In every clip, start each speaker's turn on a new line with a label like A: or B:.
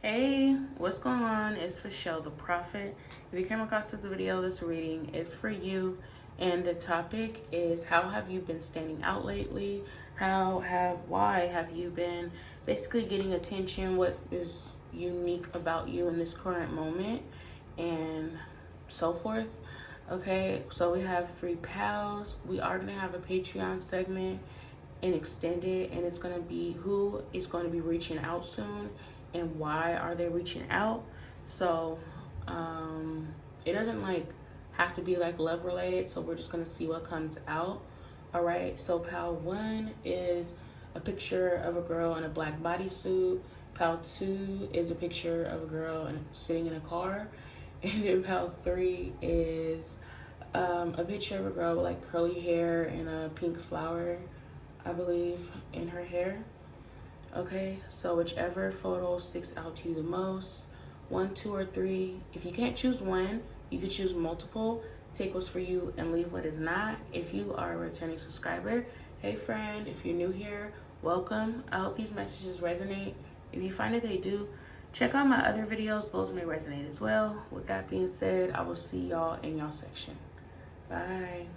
A: Hey, what's going on? It's Michelle the Prophet. If you came across this video, this reading is for you. And the topic is, how have you been standing out lately? Why have you been basically getting attention? What is unique about you in this current moment? And so forth. Okay, so we have 3 pals. We are going to have a Patreon segment and extend it, and it's going to be who is going to be reaching out soon and why are they reaching out. So it doesn't like have to be like love related, so we're just going to see what comes out. All right, so pal 1 is a picture of a girl in a black bodysuit. Pal 2 is a picture of a girl sitting in a car. And then pal 3 is a picture of a girl with like curly hair and a pink flower, I believe, in her hair. Okay, so whichever photo sticks out to you the most, 1, 2, or 3. If you can't choose one, you could choose multiple. Take what's for you and leave what is not. If you are a returning subscriber, hey friend, if you're new here, welcome. I hope these messages resonate. If you find that they do, check out my other videos. Those may resonate as well. With that being said, I will see y'all in y'all section. Bye.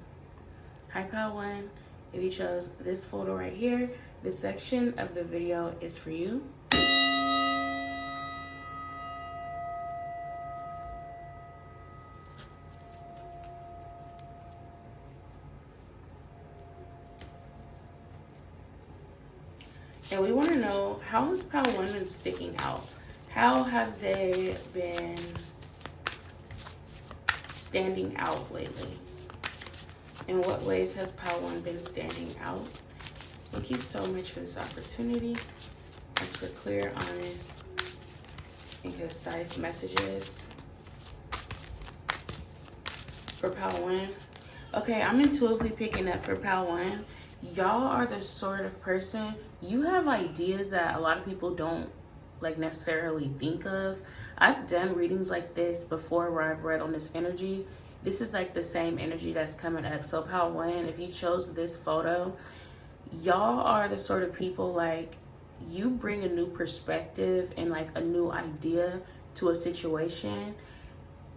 A: Hi, pal 1. If you chose this photo right here, this section of the video is for you. And we want to know, how has pal 1 been sticking out? How have they been standing out lately? In what ways has pal 1 been standing out? Thank you so much for this opportunity. Thanks for clear, honest, and concise messages. For pal 1. Okay, I'm intuitively picking up for pal 1. Y'all are the sort of person, you have ideas that a lot of people don't like necessarily think of. I've done readings like this before where I've read on this energy. This is like the same energy that's coming up. So pal 1, if you chose this photo, y'all are the sort of people, like, you bring a new perspective and like a new idea to a situation.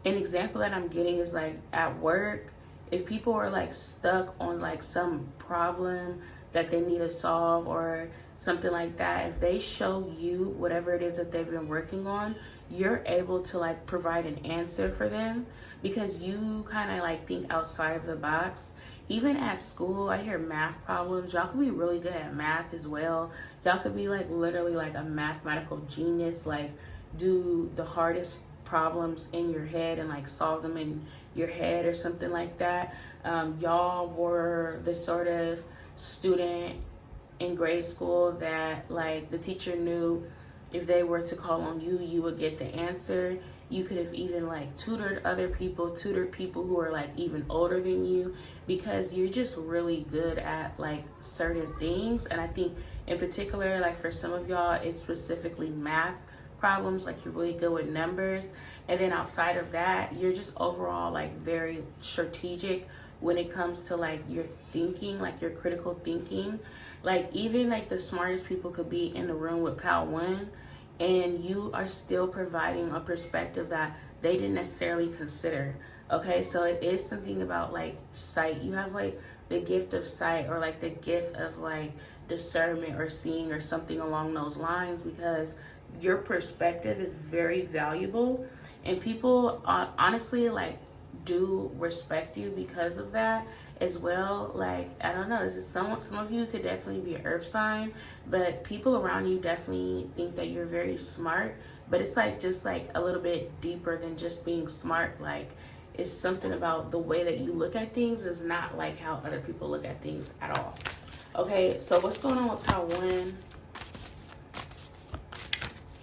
A: An example that I'm getting is like at work, if people are like stuck on like some problem that they need to solve or something like that, if they show you whatever it is that they've been working on, you're able to like provide an answer for them because you kind of like think outside of the box. Even at school, I hear math problems. Y'all could be really good at math as well. Y'all could be like literally like a mathematical genius, like do the hardest problems in your head and like solve them in your head or something like that. Y'all were the sort of student in grade school that like the teacher knew if they were to call on you, you would get the answer. You could have even like tutored other people, tutored people who are like even older than you, because you're just really good at like certain things. And I think in particular, like for some of y'all, it's specifically math problems, like you're really good with numbers. And then outside of that, you're just overall like very strategic when it comes to like your thinking, like your critical thinking. Like even like the smartest people could be in the room with pal 1 and you are still providing a perspective that they didn't necessarily consider. Okay, so it is something about like sight. You have like the gift of sight, or like the gift of like discernment or seeing or something along those lines, because your perspective is very valuable and people honestly like do respect you because of that as well. Like, I don't know, this is some of you could definitely be an earth sign, but people around you definitely think that you're very smart, but it's like just like a little bit deeper than just being smart. Like it's something about the way that you look at things is not like how other people look at things at all. Okay, so what's going on with pal 1?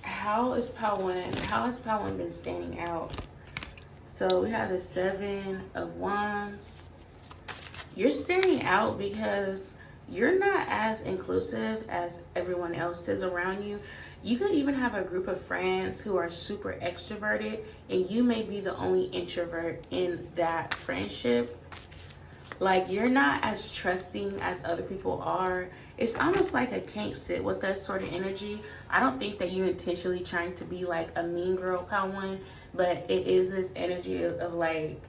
A: How has pal 1 been standing out? So we have the 7 of Wands. You're standing out because you're not as inclusive as everyone else is around you. You could even have a group of friends who are super extroverted and you may be the only introvert in that friendship. Like, you're not as trusting as other people are. It's almost like a can't sit with us sort of energy. I don't think that you're intentionally trying to be like a mean girl, pal one, but it is this energy of like,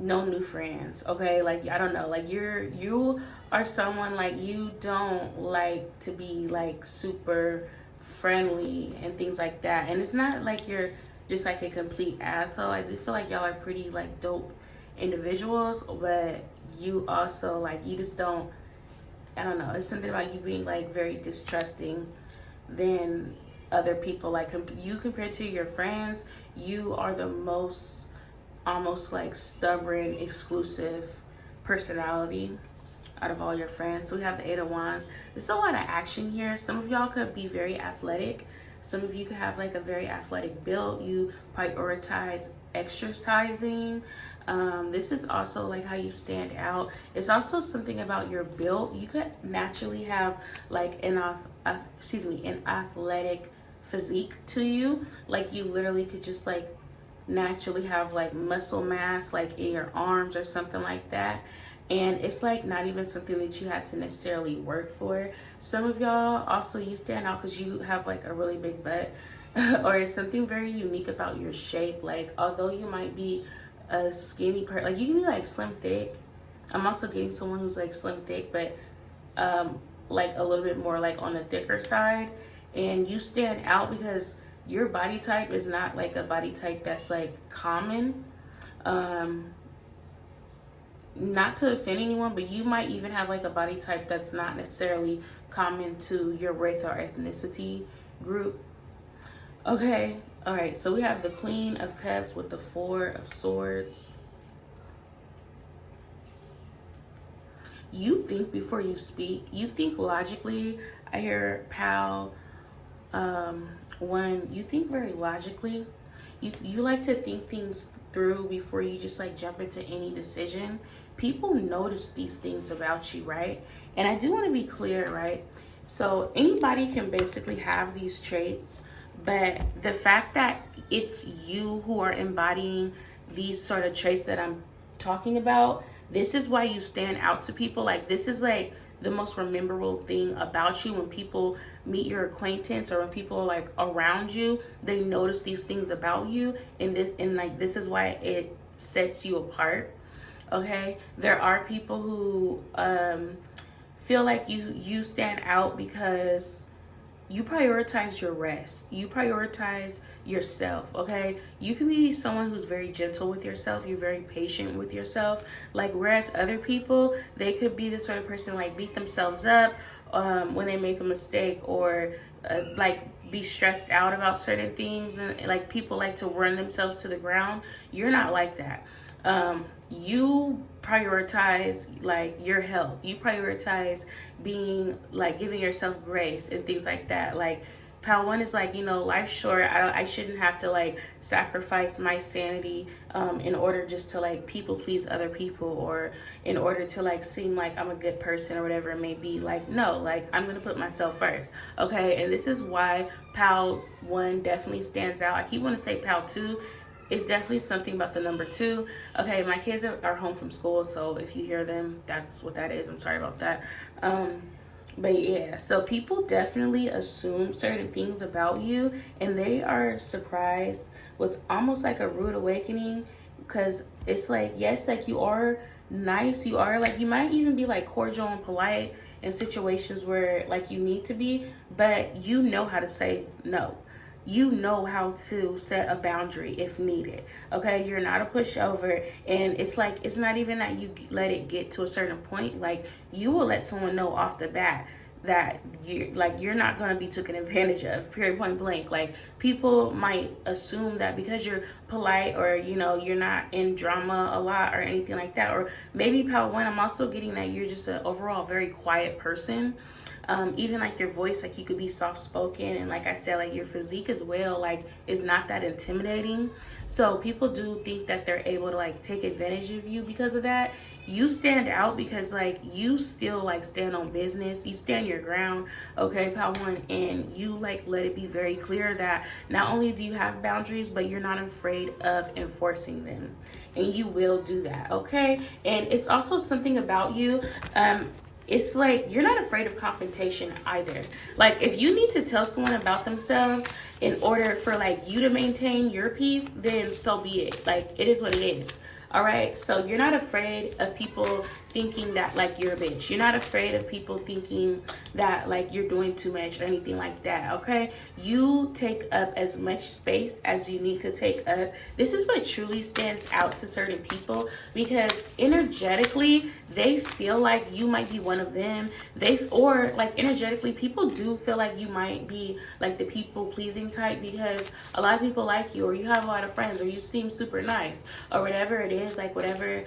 A: no new friends, okay? Like, I don't know, like you are someone, like, you don't like to be like super friendly and things like that. And it's not like you're just like a complete asshole. I do feel like y'all are pretty like dope individuals, but you also like, you just don't, I don't know, it's something about you being like very distrusting than other people. Like, you compared to your friends, you are the most almost like stubborn, exclusive personality out of all your friends. So we have the Eight of Wands. There's a lot of action here. Some of y'all could be very athletic. Some of you could have like a very athletic build. You prioritize exercising. This is also like how you stand out. It's also something about your build. You could naturally have like an athletic physique to you. Like, you literally could just like naturally have like muscle mass like in your arms or something like that. And it's like not even something that you had to necessarily work for. Some of y'all also, you stand out because you have like a really big butt or it's something very unique about your shape. Like, although you might be a skinny person, like you can be like slim thick. I'm also getting someone who's like slim thick, but like a little bit more like on the thicker side. And you stand out because your body type is not like a body type that's like common. Not to offend anyone, but you might even have like a body type that's not necessarily common to your race or ethnicity group. Okay, all right, so we have the Queen of Cups with the Four of Swords. You think before you speak. You think logically. I hear pal one, you think very logically. You like to think things through before you just like jump into any decision. People notice these things about you, right? And I do want to be clear, right? So anybody can basically have these traits, but the fact that it's you who are embodying these sort of traits that I'm talking about, this is why you stand out to people. Like, this is like the most memorable thing about you. When people meet your acquaintance or when people are like around you, they notice these things about you, and this is why it sets you apart. Okay, there are people who feel like you stand out because you prioritize your rest. You prioritize yourself, okay? You can be someone who's very gentle with yourself. You're very patient with yourself. Like, whereas other people, they could be the sort of person like beat themselves up when they make a mistake, or like be stressed out about certain things. And like, people like to run themselves to the ground. You're not like that. You prioritize like your health. You prioritize being like giving yourself grace and things like that. Like, pal one is like, you know, life's short. I shouldn't have to like sacrifice my sanity in order just to like people please other people, or in order to like seem like I'm a good person or whatever it may be. Like, no, like, I'm gonna put myself first, okay? And this is why pal one definitely stands out. I keep wanting to say pal two. It's definitely something about the number 2. Okay, my kids are home from school, so if you hear them, that's what that is. I'm sorry about that. But yeah, so people definitely assume certain things about you, and they are surprised with almost like a rude awakening, because it's like, yes, like, you are nice. You are like, you might even be like cordial and polite in situations where like you need to be, but you know how to say no. You know how to set a boundary if needed, okay? You're not a pushover, and it's like, it's not even that you let it get to a certain point. Like, you will let someone know off the bat that you're not going to be taken advantage of, period, point blank. Like, people might assume that because you're polite, or, you know, you're not in drama a lot or anything like that, or maybe pal one, I'm also getting that you're just an overall very quiet person. Even like your voice, like, you could be soft spoken, and like I said, like, your physique as well, like, is not that intimidating. So people do think that they're able to like take advantage of you because of that. you stand out because like you still like stand on business, you stand your ground, okay, pal one, and you like let it be very clear that not only do you have boundaries, but you're not afraid of enforcing them, and you will do that, okay? And it's also something about you, it's like you're not afraid of confrontation either. Like if you need to tell someone about themselves in order for like you to maintain your peace, then so be it. Like it is what it is. All right, so you're not afraid of people thinking that like you're a bitch. You're not afraid of people thinking that like you're doing too much or anything like that. Okay, you take up as much space as you need to take up. This is what truly stands out to certain people, because energetically they feel like you might be one of them. Or like energetically people do feel like you might be like the people pleasing type, because a lot of people like you, or you have a lot of friends, or you seem super nice, or whatever it is, like whatever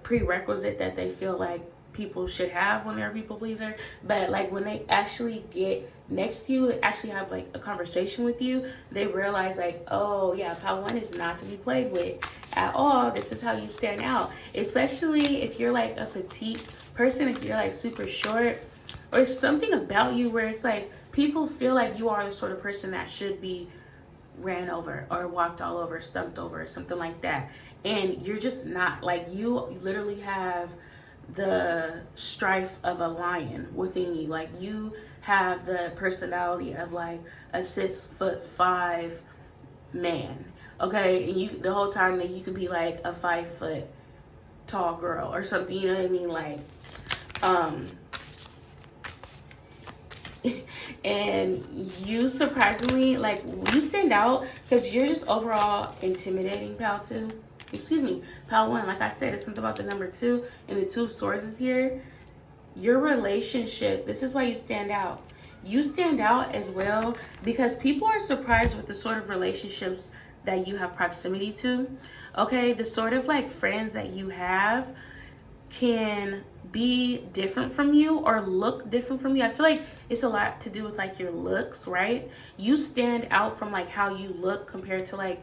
A: prerequisite that they feel like people should have when they're a people pleaser. But like when they actually get next to you, actually have like a conversation with you, they realize like, oh yeah, pal one is not to be played with at all. This is how you stand out, especially if you're like a petite person, if you're like super short, or something about you where it's like people feel like you are the sort of person that should be ran over or walked all over, stumped over, or something like that. And you're just not. Like you literally have the strife of a lion within you. Like you have the personality of like a 6'5" man. Okay, and you the whole time that you could be like a 5 foot tall girl or something, you know what I mean? Like and you surprisingly, like you stand out because you're just overall intimidating, pal two. Excuse me, pal one. Like I said, it's something about the number 2 and the 2 of swords is here. Your relationship, this is why you stand out. You stand out as well because people are surprised with the sort of relationships that you have proximity to. Okay, the sort of like friends that you have can be different from you or look different from you. I feel like it's a lot to do with like your looks, right? You stand out from like how you look compared to like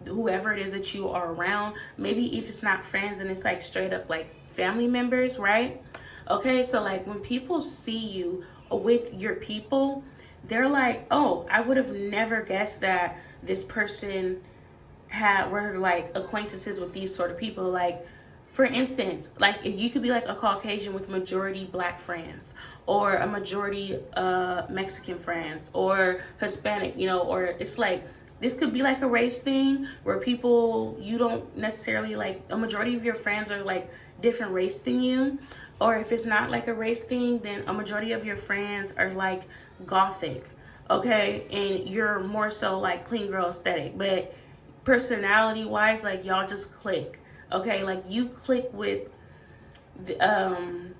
A: whoever it is that you are around. Maybe if it's not friends and it's like straight up like family members, right? Okay, so like when people see you with your people, they're like, oh, I would have never guessed that this person were like acquaintances with these sort of people. Like for instance, like if you could be like a Caucasian with majority black friends, or a majority Mexican friends, or Hispanic, you know, or it's like this could be like a race thing where people, you don't necessarily like, a majority of your friends are like different race than you. Or if it's not like a race thing, then a majority of your friends are like gothic, okay? And you're more so like clean girl aesthetic, but personality wise, like y'all just click, okay? Like you click with the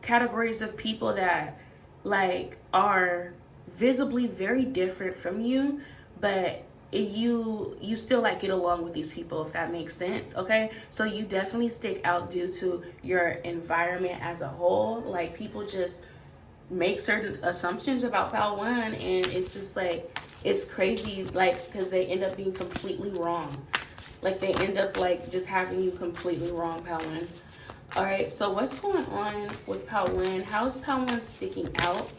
A: categories of people that like are visibly very different from you, but you still like get along with these people, if that makes sense. Okay, so you definitely stick out due to your environment as a whole. Like people just make certain assumptions about pal one, and it's just like it's crazy, like because they end up being completely wrong. Like they end up like just having you completely wrong, pal one. All right, so what's going on with pal one? How's pal one sticking out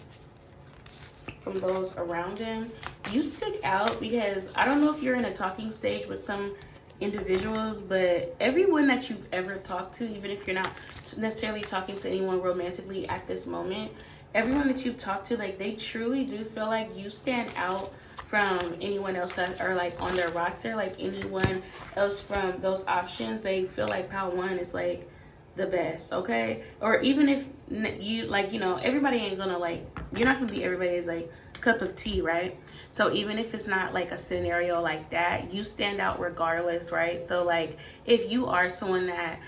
A: from those around him? You stick out because I don't know if you're in a talking stage with some individuals, but everyone that you've ever talked to, even if you're not necessarily talking to anyone romantically at this moment, everyone that you've talked to, like they truly do feel like you stand out from anyone else that are like on their roster. Like anyone else from those options, they feel like pal one is like the best, okay? Or even if you like, you know, everybody ain't gonna like, you're not gonna be everybody's like cup of tea, right? So even if it's not like a scenario like that, you stand out regardless, right? So like if you are someone that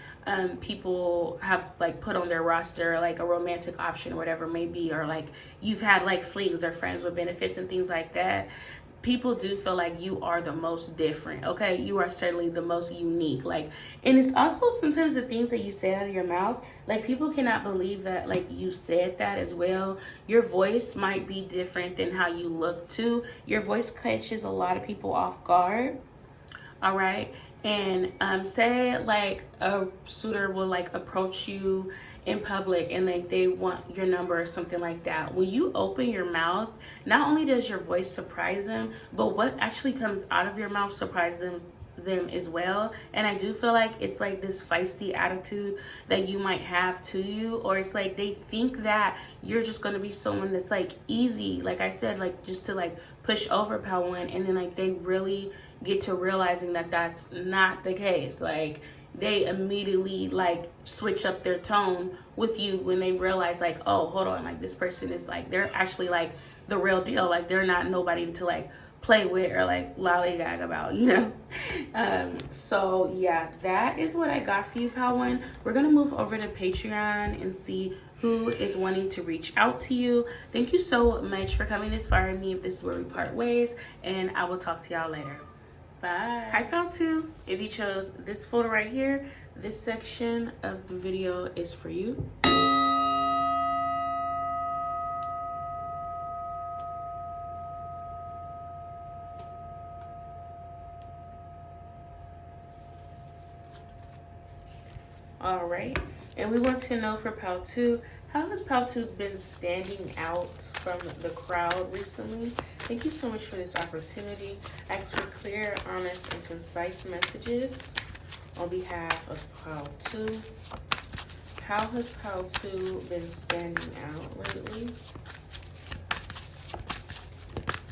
A: people have like put on their roster, like a romantic option or whatever it may be, or like you've had like flings or friends with benefits and things like that, people do feel like you are the most different, okay? You are certainly the most unique. Like, and it's also sometimes the things that you say out of your mouth, like people cannot believe that like you said that as well. Your voice might be different than how you look too. Your voice catches a lot of people off guard. All right, And say like a suitor will like approach you in public and like they want your number or something like that. When you open your mouth, not only does your voice surprise them, but what actually comes out of your mouth surprises them as well. And I do feel like it's like this feisty attitude that you might have to you, or it's like they think that you're just going to be someone that's like easy, like I said, like just to like push over Pal One, and then like they really get to realizing that that's not the case. Like they immediately like switch up their tone with you when they realize like, oh, hold on, like this person is like, they're actually like the real deal. Like they're not nobody to like play with or like lollygag about, you know. So yeah, that is what I got for you, Pal One. We're gonna move over to Patreon and see who is wanting to reach out to you. Thank you so much for coming this far in me. If this is where we part ways, and I will talk to y'all later. Bye. Hi, Pal 2. If you chose this photo right here, this section of the video is for you. All right, and we want to know for Pal 2, how has Pal 2 been standing out from the crowd recently? Thank you so much for this opportunity. Ask for clear, honest, and concise messages on behalf of Pal 2. How has Pal 2 been standing out lately?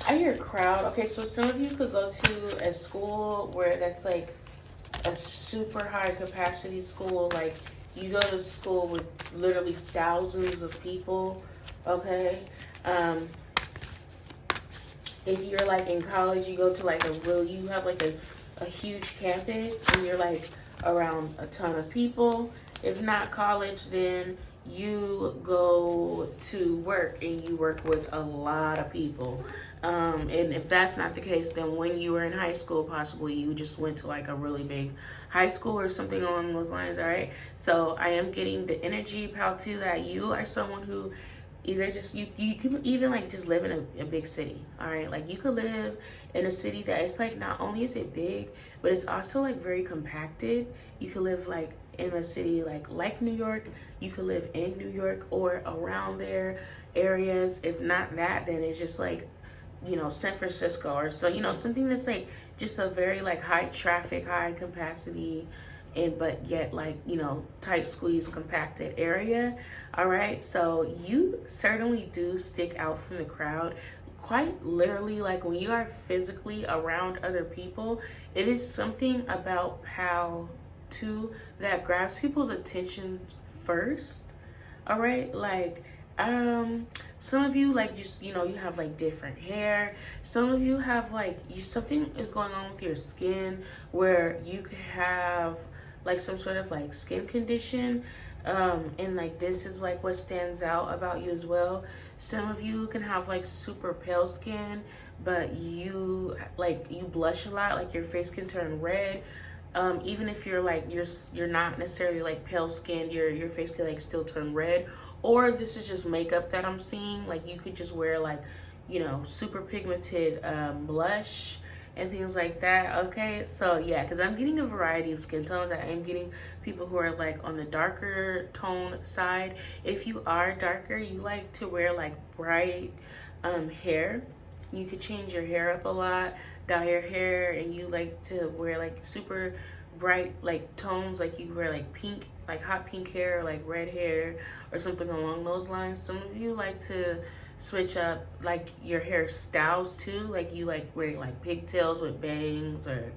A: I hear crowd. Okay, so some of you could go to a school where that's like a super high capacity school. Like you go to school with literally thousands of people. Okay, if you're like in college, you go to like you have like a huge campus and you're like around a ton of people. If not college, then you go to work and you work with a lot of people. And if that's not the case, then when you were in high school, possibly you just went to like a really big high school or something along those lines. All right, so I am getting the energy, Pal 2, that you are someone who either just you can even like just live in a big city. All right, like you could live in a city that it's like not only is it big, but it's also like very compacted. You could live like in a city like New York. You could live in New York or around their areas. If not that, then it's just like, you know, San Francisco or so, you know, something that's like just a very like high traffic, high capacity, and but yet like, you know, tight squeeze compacted area. All right, so you certainly do stick out from the crowd, quite literally. Like when you are physically around other people, it is something about Pal 2 that grabs people's attention first. All right, like some of you like just, you know, you have like different hair. Some of you have like something is going on with your skin where you could have like some sort of like skin condition, and like this is like what stands out about you as well. Some of you can have like super pale skin, but you blush a lot, like your face can turn red. Even if you're like you're not necessarily like pale skinned, your face could like still turn red. Or this is just makeup that I'm seeing, like you could just wear like, you know, super pigmented blush and things like that. Okay, so yeah, because I'm getting a variety of skin tones. I am getting people who are like on the darker tone side. If you are darker, you like to wear like bright hair. You could change your hair up a lot, dye your hair, and you like to wear like super bright like tones, like you wear like pink, like hot pink hair, like red hair or something along those lines. Some of you like to switch up like your hairstyles too, like you like wearing like pigtails with bangs, or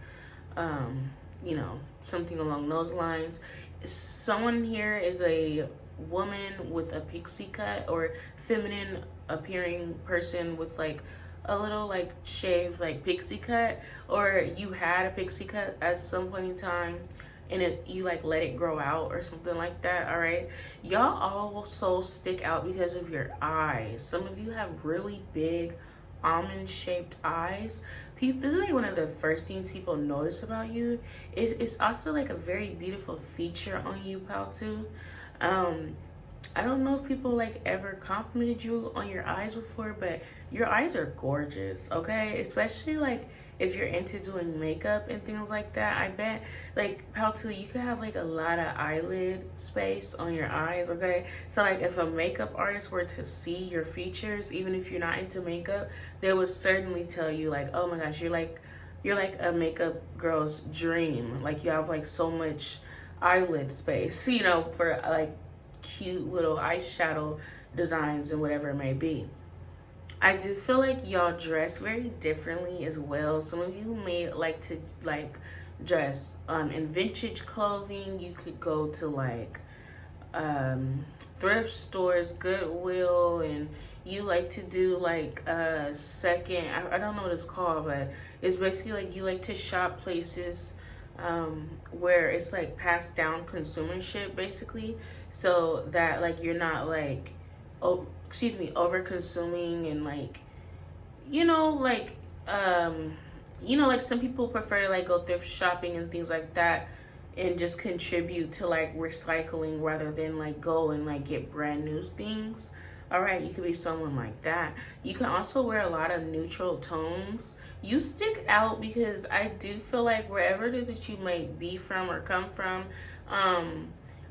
A: you know, something along those lines. Someone here is a woman with a pixie cut, or feminine appearing person with like a little like shaved like pixie cut, or you had a pixie cut at some point in time and you like let it grow out or something like that. All right, y'all also stick out because of your eyes. Some of you have really big almond shaped eyes. This is like one of the first things people notice about you. It's also like a very beautiful feature on you, Pal 2. I don't know if people like ever complimented you on your eyes before, but your eyes are gorgeous, okay? Especially like if you're into doing makeup and things like that. I bet like Paltu, you could have like a lot of eyelid space on your eyes, okay? So like if a makeup artist were to see your features, even if you're not into makeup, they would certainly tell you like, oh my gosh, you're like a makeup girl's dream. Like you have like so much eyelid space, you know, for like cute little eyeshadow designs and whatever it may be. I do feel like y'all dress very differently as well. Some of you may like to like dress in vintage clothing. You could go to like thrift stores, Goodwill, and you like to do like second, I don't know what it's called, but it's basically like you like to shop places where it's like passed down consumership basically, so that like you're not like, oh excuse me, over consuming and like, you know, like you know, like some people prefer to like go thrift shopping and things like that and just contribute to like recycling rather than like go and like get brand new things. All right, you could be someone like that. You can also wear a lot of neutral tones. You stick out because I do feel like wherever it is that you might be from or come from,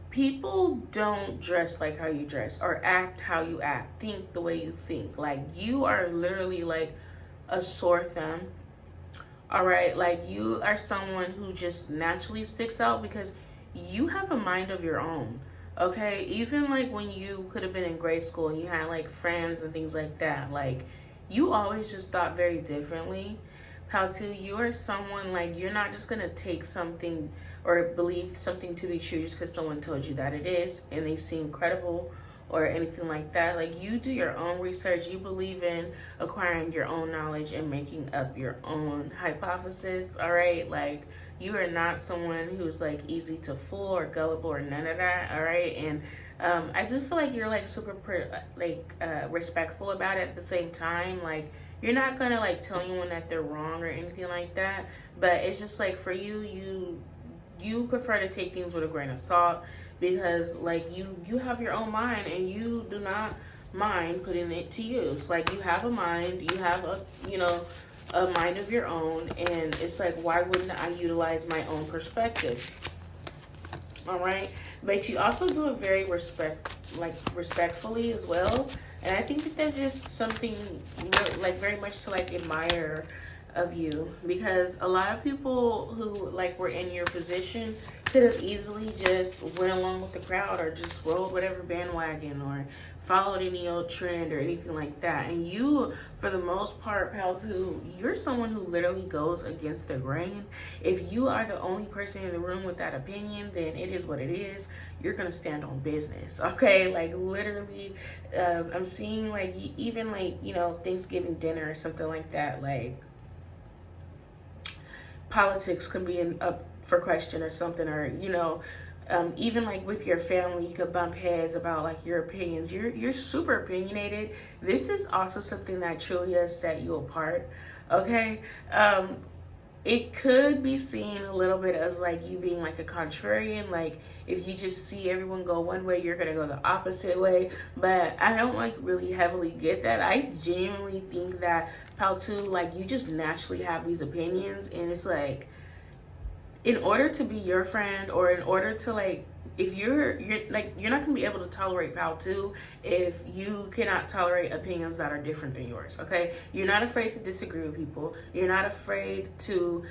A: people don't dress like how you dress or act how you act, think the way you think. Like you are literally like a sore thumb. All right, like you are someone who just naturally sticks out because you have a mind of your own. Okay, even like when you could have been in grade school and you had like friends and things like that, like you always just thought very differently. How to, you are someone like you're not just gonna take something or believe something to be true just because someone told you that it is and they seem credible or anything like that. Like you do your own research. You believe in acquiring your own knowledge and making up your own hypothesis. All right, like you are not someone who's like easy to fool or gullible or none of that. All right, and I do feel like you're like super respectful about it at the same time. Like you're not gonna like tell anyone that they're wrong or anything like that. But it's just like for you, you prefer to take things with a grain of salt because like you have your own mind and you do not mind putting it to use. Like you have a mind, you have a, you know, a mind of your own, and it's like, why wouldn't I utilize my own perspective? All right, but you also do it very respectfully as well, and I think that that's just something like very much to like admire of you, because a lot of people who like were in your position could have easily just went along with the crowd or just rolled whatever bandwagon or followed any old trend or anything like that. And you, for the most part, pal, you're someone who literally goes against the grain. If you are the only person in the room with that opinion, then it is what it is. You're gonna stand on business, okay? Like literally, I'm seeing like even like, you know, Thanksgiving dinner or something like that, like politics could be up for question or something, or you know, even like with your family, you could bump heads about like your opinions. You're super opinionated. This is also something that truly does set you apart. Okay, it could be seen a little bit as like you being like a contrarian. Like if you just see everyone go one way, you're gonna go the opposite way. But I don't like really heavily get that. I genuinely think that Paltu, like you just naturally have these opinions, and it's like in order to be your friend, or in order to like, if you're like, you're not gonna be able to tolerate Paltu if you cannot tolerate opinions that are different than yours. Okay, you're not afraid to disagree with people. You're not afraid to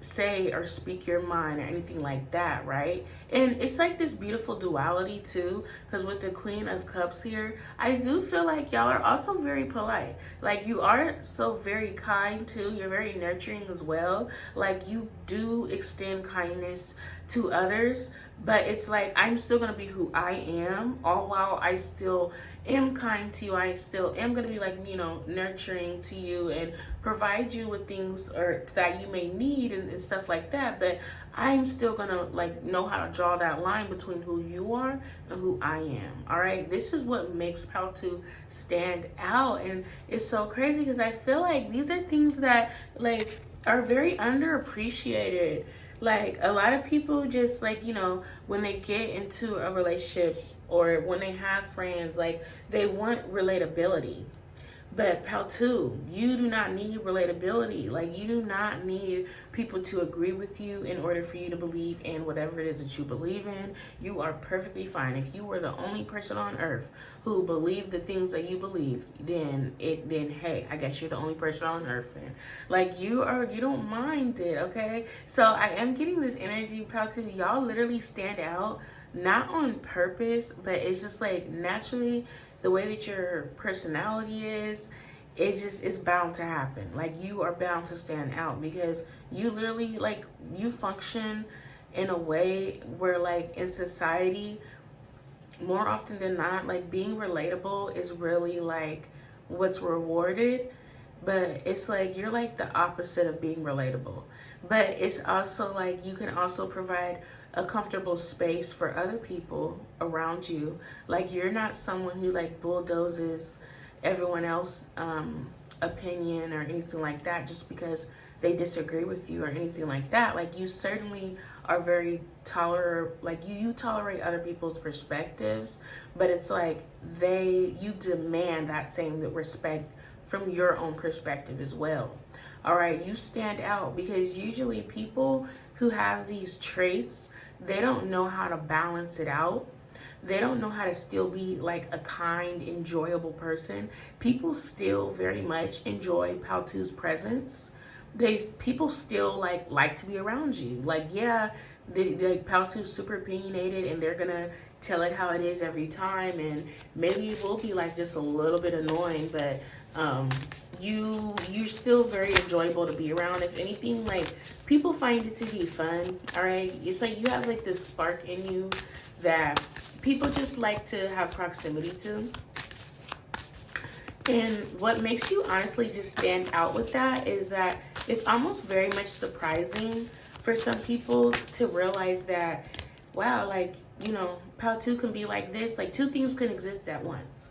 A: say or speak your mind or anything like that, right? And it's like this beautiful duality too, because with the Queen of Cups here, I do feel like y'all are also very polite. Like you are so very kind too. You're very nurturing as well. Like you do extend kindness to others, but it's like I'm still gonna be who I am, all while I still am kind to you. I still am gonna be like, you know, nurturing to you and provide you with things or that you may need and stuff like that. But I'm still gonna like know how to draw that line between who you are and who I am. All right, this is what makes Paltu stand out, and it's so crazy because I feel like these are things that like are very underappreciated Like, a lot of people just, like, you know, when they get into a relationship or when they have friends, like, they want relatability. But pal two, you do not need relatability. Like, you do not need people to agree with you in order for you to believe in whatever it is that you believe in. You are perfectly fine. If you were the only person on earth who believed the things that you believed, then hey, I guess you're the only person on earth then. Like, you don't mind it, okay? So I am getting this energy, pal two. Y'all literally stand out, not on purpose, but it's just like naturally the way that your personality is, it's bound to happen. Like, you are bound to stand out because you literally, like, you function in a way where, like, in society, more often than not, like, being relatable is really, like, what's rewarded. But it's like you're like the opposite of being relatable. But it's also like you can also provide a comfortable space for other people around you. Like, you're not someone who like bulldozes everyone else opinion or anything like that just because they disagree with you or anything like that. Like, you certainly are very tolerant, like you tolerate other people's perspectives, but it's like you demand that same respect from your own perspective as well. All right, you stand out because usually people who have these traits, they don't know how to balance it out. They don't know how to still be like a kind, enjoyable person. People still very much enjoy Paltu's presence. People still like to be around you. Like, yeah, Paltu's super opinionated and they're gonna tell it how it is every time, and maybe it will be like just a little bit annoying, but you're still very enjoyable to be around. If anything, like, people find it to be fun. All right, it's like you have like this spark in you that people just like to have proximity to. And what makes you honestly just stand out with that is that it's almost very much surprising for some people to realize that, wow, like, you know, Pal 2 can be like this. Like, two things can exist at once.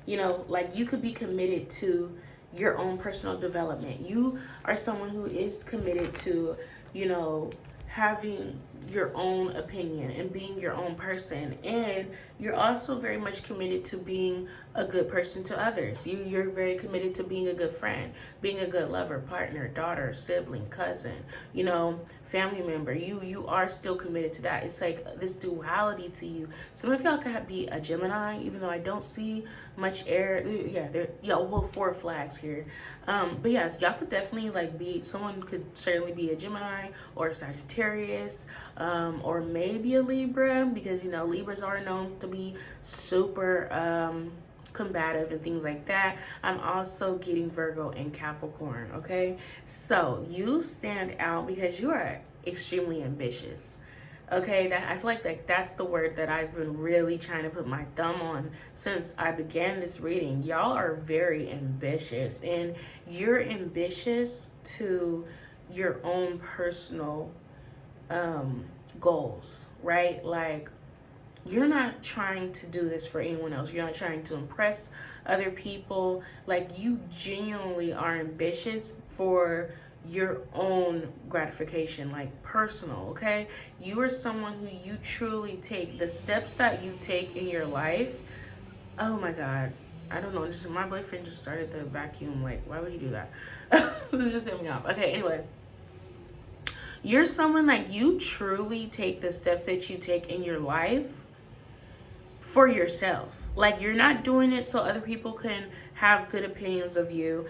A: You know, like, you could be committed to your own personal development. You are someone who is committed to, you know, having your own opinion and being your own person, and you're also very much committed to being a good person to others. You're very committed to being a good friend, being a good lover, partner, daughter, sibling, cousin, you know, family member. You are still committed to that. It's like this duality to you. Some of y'all could be a Gemini, even though I don't see much air. Well, 4 flags here. But yeah, y'all could definitely like be, someone could certainly be a Gemini or a Sagittarius, or maybe a Libra, because, you know, Libras are known to be super combative and things like that. I'm also getting Virgo and Capricorn, okay? So you stand out because you are extremely ambitious. Okay, that I feel like that's the word that I've been really trying to put my thumb on since I began this reading. Y'all are very ambitious, and you're ambitious to your own personal goals, right? Like, you're not trying to do this for anyone else. You're not trying to impress other people. Like, you genuinely are ambitious for your own gratification, like personal, okay? You are someone who you truly take the steps that you take in your life. Oh my God. I don't know. My boyfriend just started the vacuum. Like, why would he do that? It was just getting me off. Okay, anyway. You're someone like you truly take the steps that you take in your life for yourself. Like, you're not doing it so other people can have good opinions of you.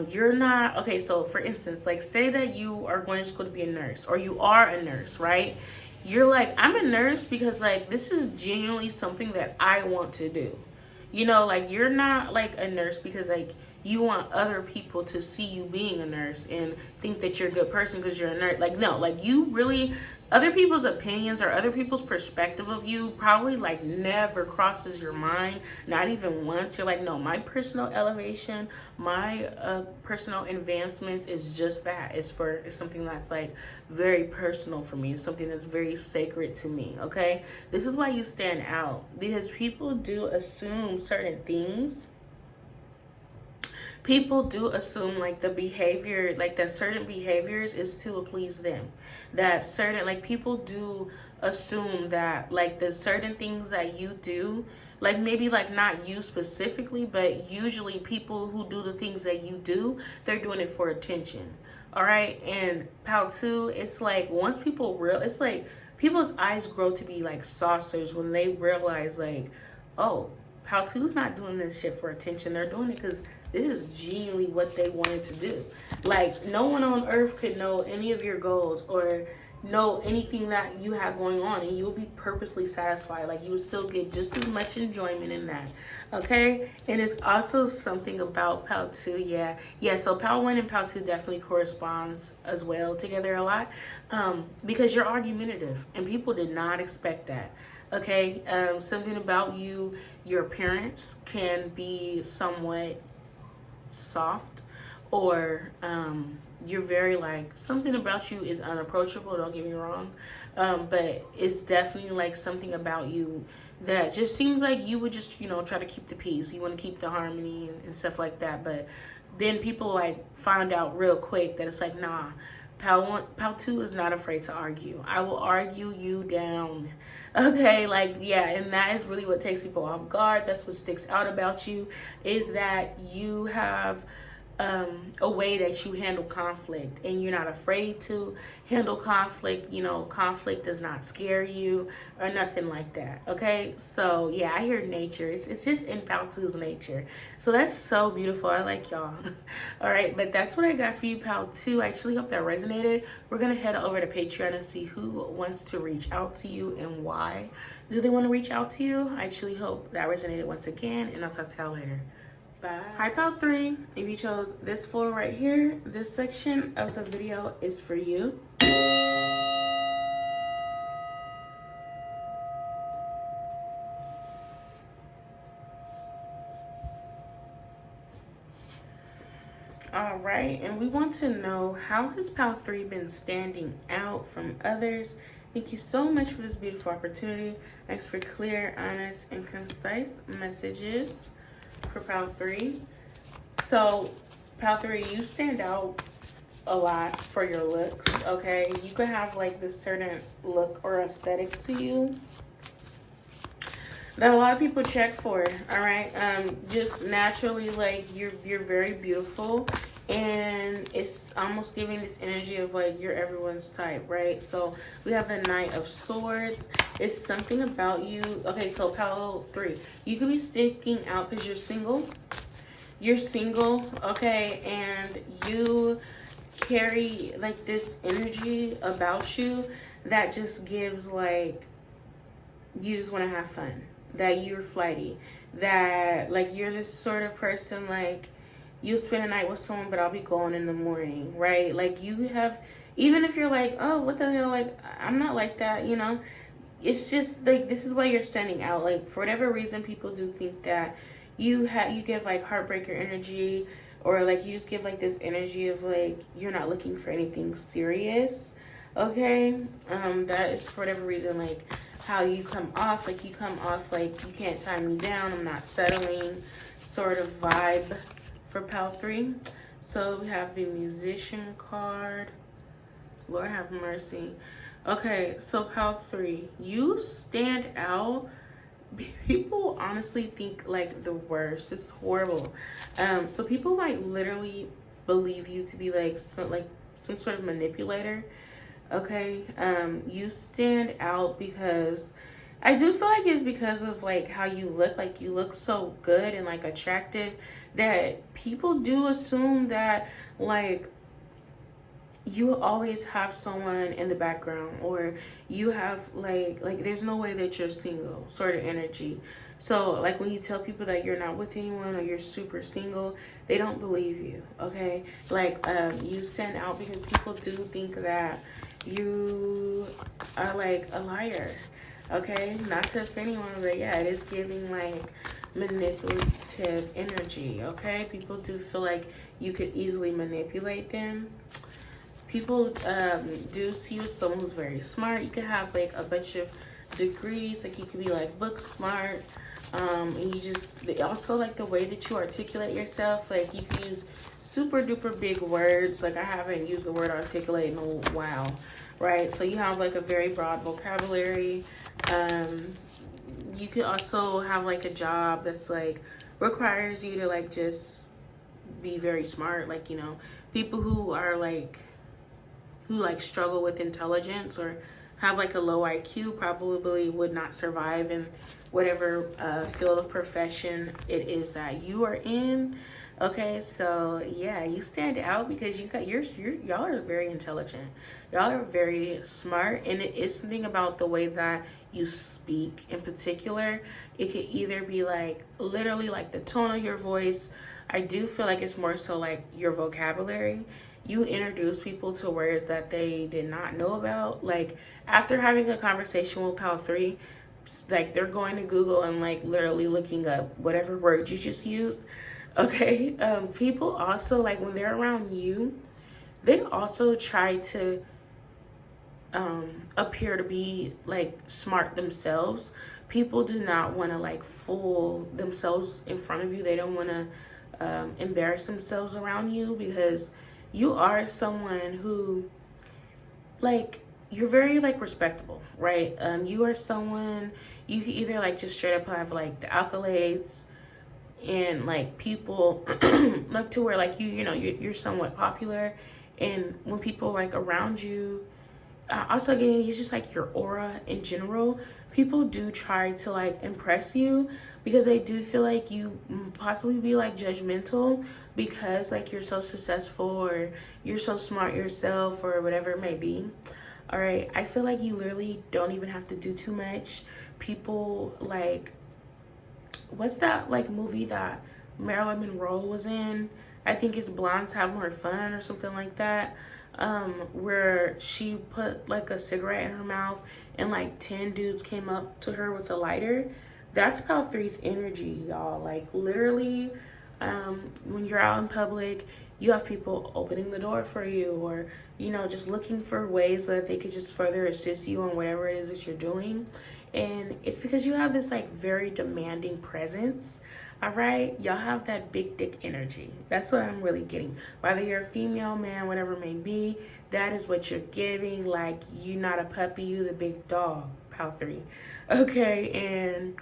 A: You're not, okay, so for instance, like, say that you are going to school to be a nurse, or you are a nurse, right? You're like, I'm a nurse because, like, this is genuinely something that I want to do. You know, like, you're not like a nurse because, like, you want other people to see you being a nurse and think that you're a good person because you're a nurse. Like, no, like, you really, other people's opinions or other people's perspective of you probably like never crosses your mind, not even once. You're like, no, my personal elevation, my personal advancements is just that. It's something that's like very personal for me. It's something that's very sacred to me, okay? This is why you stand out, because people do assume certain things people do assume like the behavior, like that certain behaviors is to please them. That certain, like people do assume that like the certain things that you do, like maybe like not you specifically, but usually people who do the things that you do, they're doing it for attention. All right. And pal two, it's like once people it's like people's eyes grow to be like saucers when they realize like, oh, pal two's not doing this shit for attention. They're doing it because this is genuinely what they wanted to do. Like no one on earth could know any of your goals or know anything that you have going on, and you will be purposely satisfied. Like you will still get just as much enjoyment in that. Okay. And it's also something about pal two. Yeah, so pal one and pal two definitely corresponds as well together a lot, because you're argumentative and people did not expect that. Okay. Something about you, your appearance can be somewhat soft, or you're very like, something about you is unapproachable, don't get me wrong, but it's definitely like something about you that just seems like you would just, you know, try to keep the peace, you want to keep the harmony and stuff like that. But then people like find out real quick that it's like, nah, pal two is not afraid to argue. I will argue you down. Okay, like yeah, and that is really what takes people off guard. That's what sticks out about you, is that you have a way that you handle conflict, and you're not afraid to handle conflict. You know, conflict does not scare you or nothing like that. Okay, so yeah, I hear nature. It's just in pal two's nature. So that's so beautiful. I like y'all. All right, but that's what I got for you, pal two. I actually hope that resonated. We're gonna head over to Patreon and see who wants to reach out to you and why do they want to reach out to you. I actually hope that resonated once again, and I'll talk to y'all later. Bye. Hi pal three, if you chose this photo right here, this section of the video is for you. All right, and we want to know, how has pal three been standing out from others? Thank you so much for this beautiful opportunity. Thanks for clear, honest, and concise messages for pal three. So pal three, you stand out a lot for your looks. Okay, you could have like this certain look or aesthetic to you that a lot of people check for. All right, just naturally, like you're very beautiful, and it's almost giving this energy of like you're everyone's type, right? So we have the Knight of Swords. It's something about you. Okay, so pal three, you could be sticking out because you're single. You're single, okay, and you carry like this energy about you that just gives like you just want to have fun, that you're flighty, that like you're this sort of person, like you spend a night with someone but I'll be gone in the morning, right? Like you have, even if you're like, oh, what the hell, like I'm not like that, you know. It's just like, this is why you're standing out. Like for whatever reason, people do think that you give like heartbreaker energy, or like you just give like this energy of like you're not looking for anything serious. Okay, that is for whatever reason like how you come off. Like you come off like you can't tie me down, I'm not settling sort of vibe for pal three. So we have the Musician card. Lord have mercy. Okay, so pal three, you stand out. People honestly think like the worst. It's horrible. So people like literally believe you to be like some sort of manipulator. Okay, you stand out because I do feel like it's because of like how you look. Like you look so good and like attractive that people do assume that like you always have someone in the background, or you have like there's no way that you're single sort of energy. So like when you tell people that you're not with anyone or you're super single, they don't believe you. Okay, like you stand out because people do think that you are like a liar. Okay, not to offend anyone, but yeah, it is giving like manipulative energy. Okay, people do feel like you could easily manipulate them. People do see you as someone who's very smart. You could have like a bunch of degrees, like you could be like book smart, And you just also like the way that you articulate yourself. Like you can use super duper big words. Like I haven't used the word articulate in a while, right? So you have like a very broad vocabulary. You could also have like a job that's like requires you to like just be very smart. Like, you know, people who are like who like struggle with intelligence or have like a low IQ probably would not survive in whatever field of profession it is that you are in. Okay, so yeah, you stand out because y'all are very intelligent. Y'all are very smart, and it is something about the way that you speak in particular. It could either be like literally like the tone of your voice. I do feel like it's more so like your vocabulary. You introduce people to words that they did not know about. Like after having a conversation with Pal 3, like they're going to Google and like literally looking up whatever word you just used. Okay. People also like when they're around you, they also try to appear to be like smart themselves. People do not want to like fool themselves in front of you. They don't want to embarrass themselves around you because you are someone who like you're very like respectable, right? You are someone you can either like just straight up have like the accolades and like people look to where like you know you're somewhat popular, and when people like around you also again it's just like your aura in general. People do try to like impress you because they do feel like you possibly be like judgmental because like you're so successful or you're so smart yourself or whatever it may be. All right, I feel like you literally don't even have to do too much. People like, what's that like movie that Marilyn Monroe was in? I think it's Blondes Have More Fun or something like that. Where she put like a cigarette in her mouth and like 10 dudes came up to her with a lighter. That's Pal 3's energy, y'all. Like literally, when you're out in public, you have people opening the door for you or, you know, just looking for ways that they could just further assist you on whatever it is that you're doing. And it's because you have this like very demanding presence. All right, y'all have that big dick energy. That's what I'm really getting. Whether you're a female, man, whatever it may be, that is what you're getting. Like, you're not a puppy, you the big dog, Pal 3. Okay, and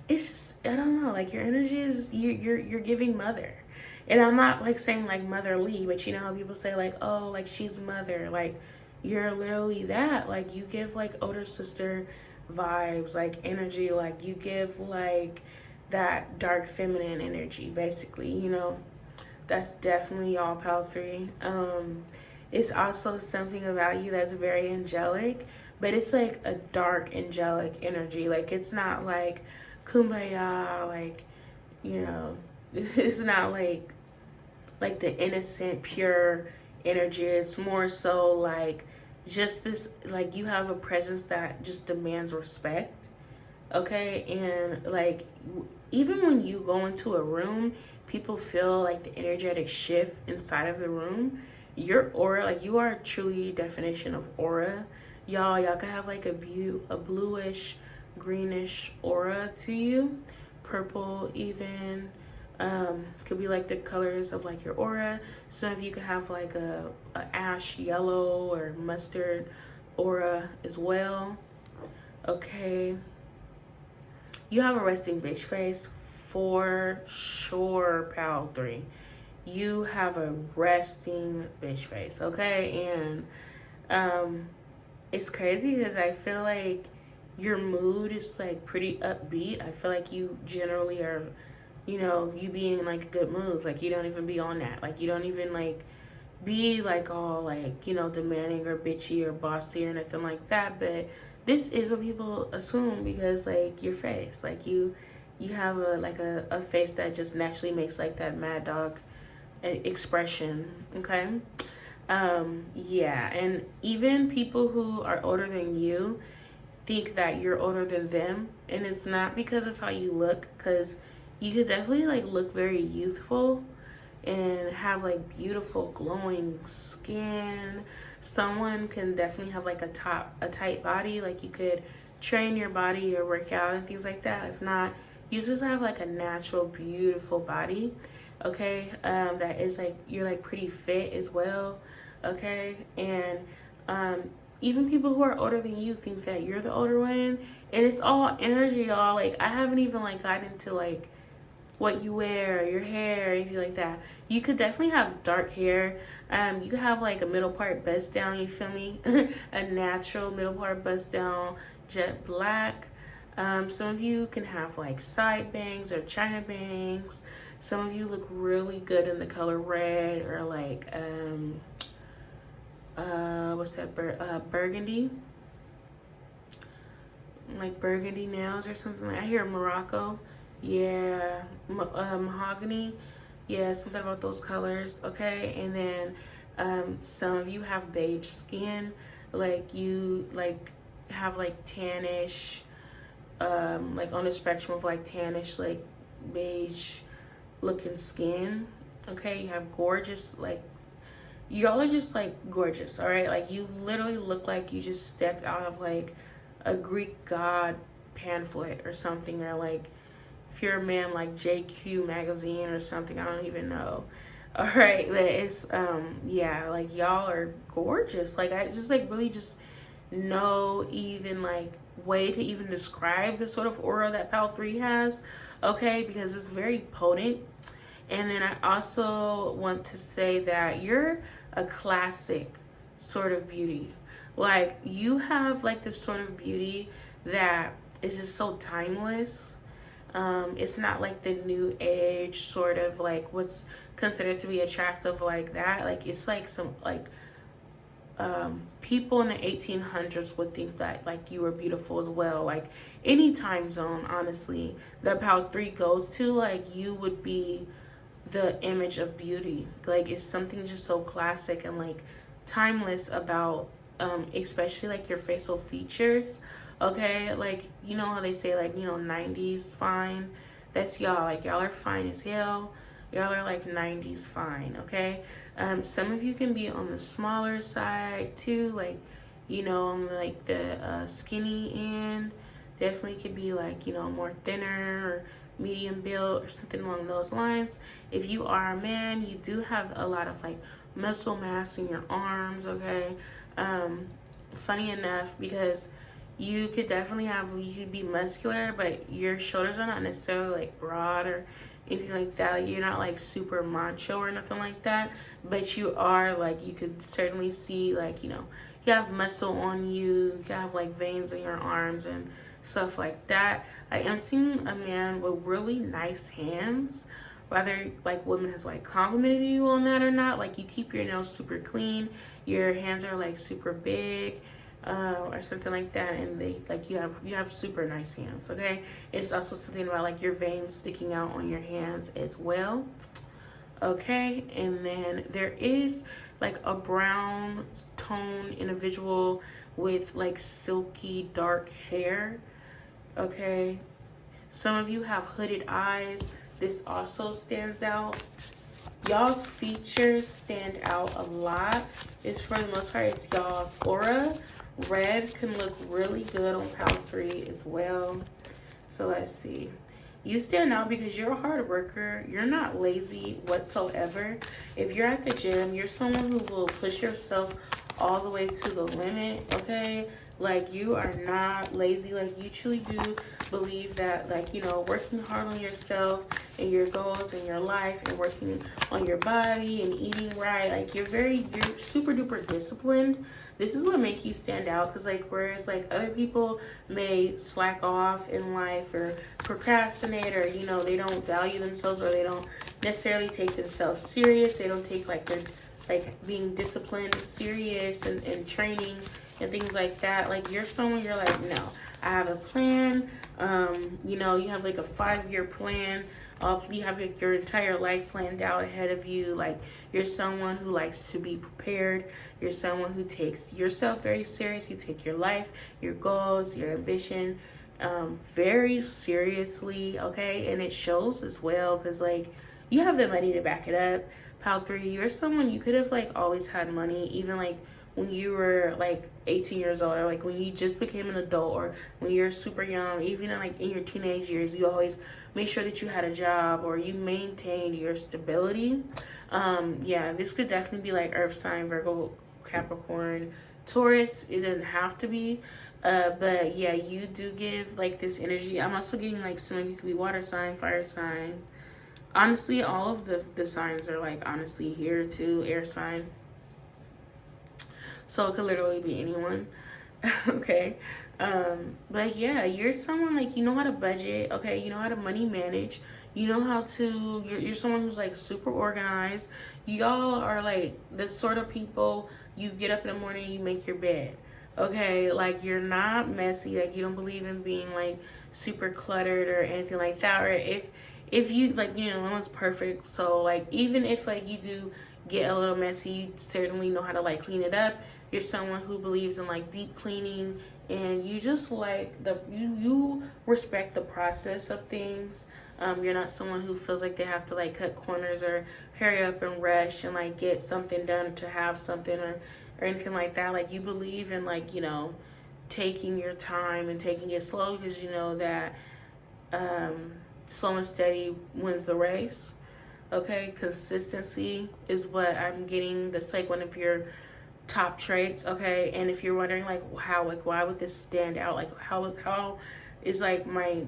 A: it's just, I don't know, like your energy is you're giving mother. And I'm not like saying like motherly, but you know how people say like, oh, like she's mother. Like you're literally that. Like you give like older sister vibes, like energy, like you give like that dark feminine energy, basically, you know. That's definitely y'all, Pal 3. It's also something about you that's very angelic, but it's like a dark angelic energy. Like it's not like kumbaya, like, you know, it's not like the innocent pure energy. It's more so like just this, like you have a presence that just demands respect. Okay, and like even when you go into a room, people feel like the energetic shift inside of the room. Your aura, like you are truly definition of aura. Y'all can have like a bluish greenish aura to you, purple even. Could be like the colors of like your aura. Some of you could have like a ash yellow or mustard aura as well. Okay, you have a resting bitch face for sure, Pal 3. You have a resting bitch face, okay? And it's crazy because I feel like your mood is like pretty upbeat. I feel like you generally are, you know, you be in like a good mood. Like you don't even be on that. Like you don't even like be like all like, you know, demanding or bitchy or bossy or nothing like that. But this is what people assume because like your face, like you have a face that just naturally makes like that mad dog expression. Okay. Yeah, and even people who are older than you think that you're older than them, and it's not because of how you look, because you could definitely like look very youthful and have like beautiful glowing skin. Someone can definitely have like a tight body, like you could train your body or work out and things like that. If not, you just have like a natural, beautiful body, okay? That is like, you're like pretty fit as well, okay? And even people who are older than you think that you're the older one, and it's all energy, y'all. Like, I haven't even like gotten into like what you wear, your hair, anything like that. You could definitely have dark hair. You could have like a middle part bust down, you feel me? A natural middle part bust down, jet black. Some of you can have like side bangs or china bangs. Some of you look really good in the color red or like what's that, burgundy, like burgundy nails or something. I hear Morocco, yeah, mahogany, yeah, something about those colors, okay? And then some of you have beige skin, like you like have like tannish, like on the spectrum of like tannish, like beige looking skin, okay? You have gorgeous, like, y'all are just like gorgeous, all right? Like, you literally look like you just stepped out of like a Greek god pamphlet or something, or like if you're a man, like JQ magazine or something, I don't even know. All right, but it's yeah, like y'all are gorgeous. Like, I just like really just no even like way to even describe the sort of aura that Pal 3 has, okay? Because it's very potent. And then I also want to say that you're a classic sort of beauty. Like, you have like this sort of beauty that is just so timeless. It's not like the new age sort of like what's considered to be attractive like that. Like, it's like some like people in the 1800s would think that like you were beautiful as well. Like, any time zone, honestly, that Pal 3 goes to, like, you would be the image of beauty. Like, it's something just so classic and like timeless about especially like your facial features, okay? Like, you know how they say like, you know, 90s fine? That's y'all. Like, y'all are fine as hell. Y'all are like 90s fine, okay? Some of you can be on the smaller side too, like, you know, on like the skinny end. Definitely could be like, you know, more thinner or medium build or something along those lines. If you are a man, you do have a lot of like muscle mass in your arms, okay? Funny enough, because you could definitely have, you could be muscular, but your shoulders are not necessarily like broad or anything like that. You're not like super macho or nothing like that, but you are like, you could certainly see like, you know, you have muscle on you, you have like veins in your arms and stuff like that. I am seeing a man with really nice hands. Whether like women has like complimented you on that or not, like you keep your nails super clean, your hands are like super big, or something like that, and they like you have super nice hands, okay? It's also something about like your veins sticking out on your hands as well, okay? And then there is like a brown tone individual with like silky dark hair, okay? Some of you have hooded eyes. This also stands out. Y'all's features stand out a lot. It's for the most part, it's y'all's aura. Red can look really good on Pal 3 as well. So let's see. You stand out because you're a hard worker. You're not lazy whatsoever. If you're at the gym, you're someone who will push yourself all the way to the limit, okay? Like, you are not lazy. Like, you truly do believe that, like, you know, working hard on yourself and your goals and your life and working on your body and eating right, like, you're super duper disciplined. This is what makes you stand out, because like, whereas like other people may slack off in life or procrastinate, or, you know, they don't value themselves, or they don't necessarily take themselves serious, they don't take like their like being disciplined serious and training and things like that. Like, you're someone, you're like, no, I have a plan. You know, you have like a 5-year plan. You have like your entire life planned out ahead of you. Like, you're someone who likes to be prepared. You're someone who takes yourself very serious. You take your life, your goals, your ambition very seriously, okay? And it shows as well, because like, you have the money to back it up. Pal 3, you're someone, you could have like always had money, even like when you were like 18 years old, or like when you just became an adult, or when you're super young, even like in your teenage years, you always make sure that you had a job or you maintained your stability. Yeah, this could definitely be like Earth sign, Virgo, Capricorn, Taurus. It doesn't have to be. But yeah, you do give like this energy. I'm also getting like some of you could be water sign, fire sign. Honestly, all of the signs are like honestly here too, air sign. So it could literally be anyone. Okay. But yeah, you're someone like you know how to budget, okay, you know how to money manage, you know how to you're someone who's like super organized. Y'all are like the sort of people you get up in the morning, you make your bed. Okay, like you're not messy, like you don't believe in being like super cluttered or anything like that. Or if you like, you know, no one's perfect. So like even if like you do get a little messy, you certainly know how to like clean it up. You're someone who believes in like deep cleaning, and you just like you respect the process of things. You're not someone who feels like they have to like cut corners or hurry up and rush and like get something done to have something, or anything like that. Like you believe in like, you know, taking your time and taking it slow, because you know that slow and steady wins the race. Okay, consistency is what I'm getting. That's like one of your top traits. Okay, and if you're wondering like how, like why would this stand out, like how is like my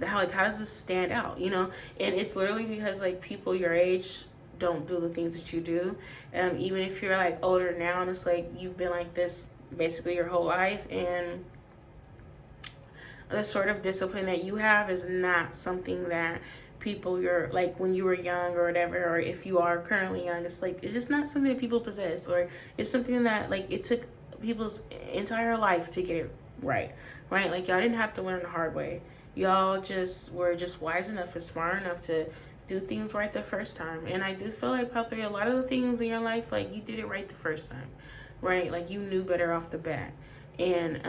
A: how, like how does this stand out, you know? And it's literally because like people your age don't do the things that you do. Even if you're like older now, and it's like you've been like this basically your whole life, and the sort of discipline that you have is not something that people you're like when you were young or whatever, or if you are currently young, it's like it's just not something that people possess, or it's something that like it took people's entire life to get it right. Like y'all didn't have to learn the hard way. Y'all just were just wise enough and smart enough to do things right the first time. And I do feel like probably a lot of the things in your life, like you did it right the first time, right? Like you knew better off the bat. And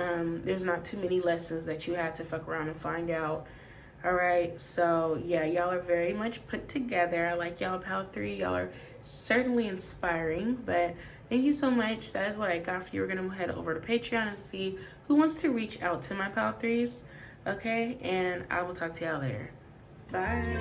A: there's not too many lessons that you had to fuck around and find out. All right, so yeah, y'all are very much put together. I like y'all, Pal 3. Y'all are certainly inspiring. But thank you so much. That is what I got for you. We're gonna head over to Patreon and see who wants to reach out to my Pal 3s. Okay, and I will talk to y'all later. Bye.